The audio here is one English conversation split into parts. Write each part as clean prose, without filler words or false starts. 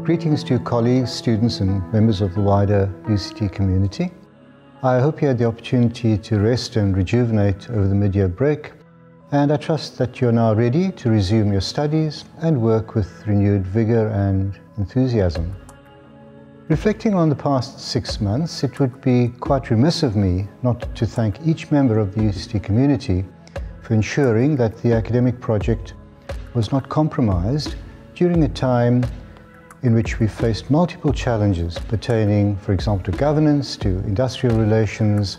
Greetings to colleagues, students and members of the wider UCT community. I hope you had the opportunity to rest and rejuvenate over the mid-year break, and I trust that you're now ready to resume your studies and work with renewed vigour and enthusiasm. Reflecting on the past 6 months, it would be quite remiss of me not to thank each member of the UCT community for ensuring that the academic project was not compromised during a time in which we faced multiple challenges pertaining, for example, to governance, to industrial relations,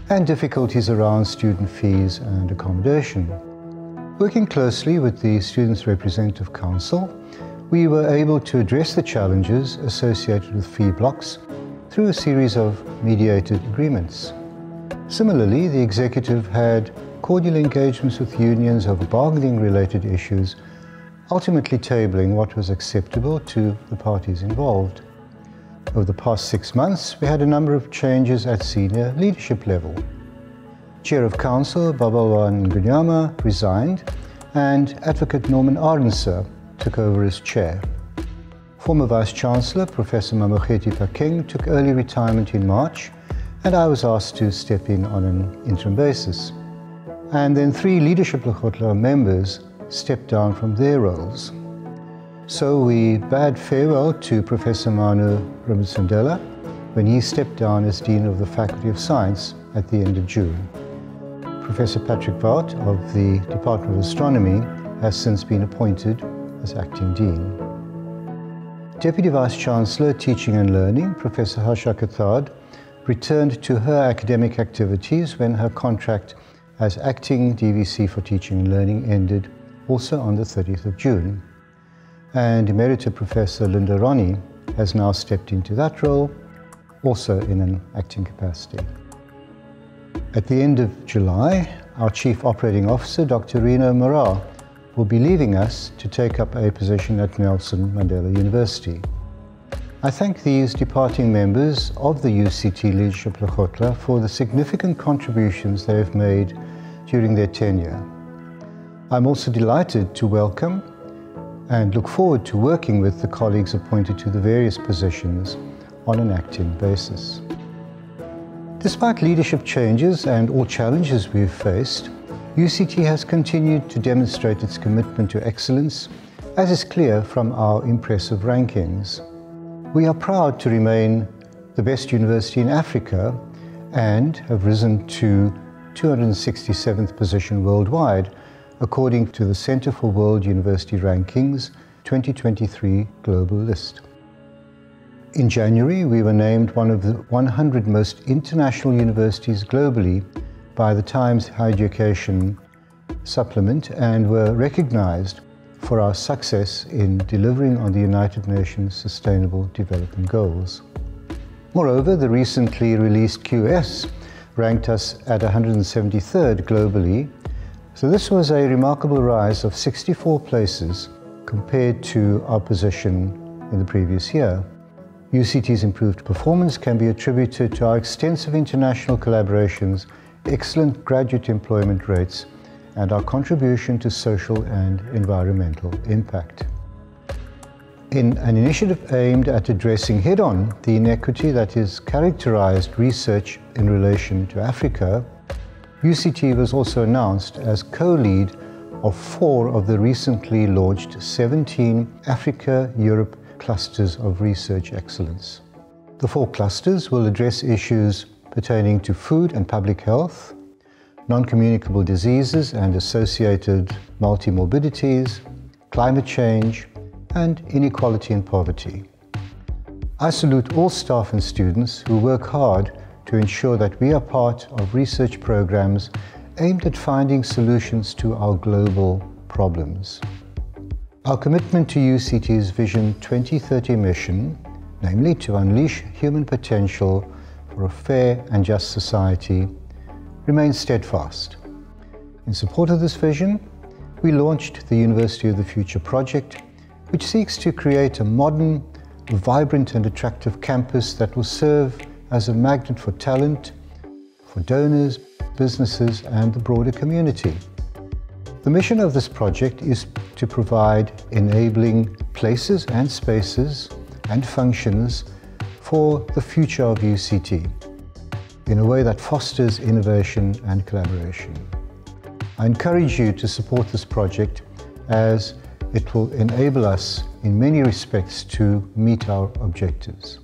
and difficulties around student fees and accommodation. Working closely with the Students' Representative Council, we were able to address the challenges associated with fee blocks through a series of mediated agreements. Similarly, the Executive had cordial engagements with unions over bargaining-related issues, ultimately tabling what was acceptable to the parties involved. Over the past 6 months, we had a number of changes at senior leadership level. Chair of Council, Babalwan Ngunyama, resigned, and Advocate Norman Arendse took over as chair. Former Vice-Chancellor, Professor Mamokgethi Phakeng, took early retirement in March, and I was asked to step in on an interim basis. And then 3 Leadership Lekgotla members stepped down from their roles. So we bade farewell to Professor Manu Ramasundela when he stepped down as Dean of the Faculty of Science at the end of June. Professor Patrick Wout of the Department of Astronomy has since been appointed as Acting Dean. Deputy Vice-Chancellor Teaching and Learning, Professor Harsha Kathad, returned to her academic activities when her contract as Acting DVC for Teaching and Learning ended also on the 30th of June. And Emeritus Prof Linda Ronnie has now stepped into that role, also in an acting capacity. At the end of July, our Chief Operating Officer, Dr. Reno Mara, will be leaving us to take up a position at Nelson Mandela University. I thank these departing members of the UCT Leadership Lekgotla for the significant contributions they have made during their tenure. I'm also delighted to welcome and look forward to working with the colleagues appointed to the various positions on an acting basis. Despite leadership changes and all challenges we've faced, UCT has continued to demonstrate its commitment to excellence, as is clear from our impressive rankings. We are proud to remain the best university in Africa and have risen to 267th position worldwide, according to the Center for World University Rankings 2023 Global List. In January, we were named one of the 100 most international universities globally by the Times Higher Education supplement and were recognized for our success in delivering on the United Nations Sustainable Development Goals. Moreover, the recently released QS ranked us at 173rd globally. So this was a remarkable rise of 64 places compared to our position in the previous year. UCT's improved performance can be attributed to our extensive international collaborations, excellent graduate employment rates, and our contribution to social and environmental impact. In an initiative aimed at addressing head-on the inequity that has characterized research in relation to Africa, UCT was also announced as co-lead of 4 of the recently launched 17 Africa-Europe clusters of research excellence. The 4 clusters will address issues pertaining to food and public health, non-communicable diseases and associated multimorbidities, climate change, and inequality and poverty. I salute all staff and students who work hard to ensure that we are part of research programs aimed at finding solutions to our global problems. Our commitment to UCT's Vision 2030 mission, namely to unleash human potential for a fair and just society, remains steadfast. In support of this vision, we launched the University of the Future project, which seeks to create a modern, vibrant and attractive campus that will serve as a magnet for talent, for donors, businesses and the broader community. The mission of this project is to provide enabling places and spaces and functions for the future of UCT in a way that fosters innovation and collaboration. I encourage you to support this project as it will enable us in many respects to meet our objectives.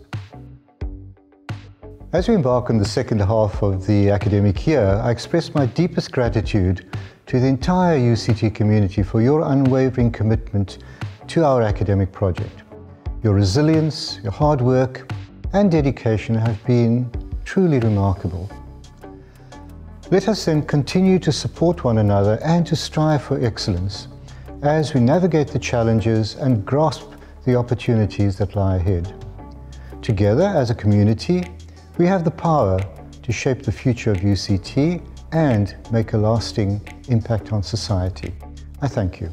As we embark on the second half of the academic year, I express my deepest gratitude to the entire UCT community for your unwavering commitment to our academic project. Your resilience, your hard work and dedication have been truly remarkable. Let us then continue to support one another and to strive for excellence as we navigate the challenges and grasp the opportunities that lie ahead. Together as a community, we have the power to shape the future of UCT and make a lasting impact on society. I thank you.